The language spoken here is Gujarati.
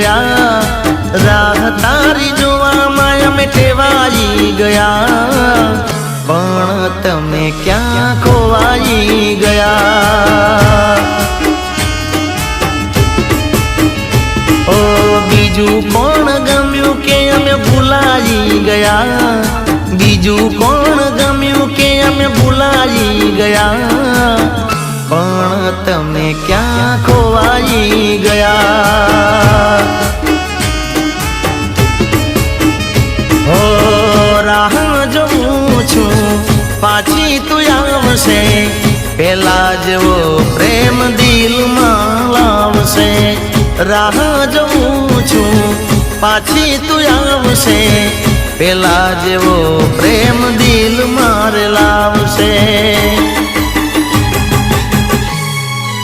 ગયા, રાહ તારી જોવામાં અમે ટેવાઈ ગયા, પણ તમે ક્યાં ખોવાઈ ગયા. ઓ બીજું કોણ ગમ્યું કે અમે ભૂલાઈ ગયા, બીજું કોણ ગમ્યું કે અમે ભૂલાઈ ગયા, પણ તમે ક્યાં ખોવાઈ ગયા. હો રાહ જોઉં છું પાછી તું આવશે, પેલા જેવો પ્રેમ દિલમાં લાવશે. રાહ જોઉં છું પાછી તું આવશે, પેલા જેવો પ્રેમ દિલ મારે લાવશે.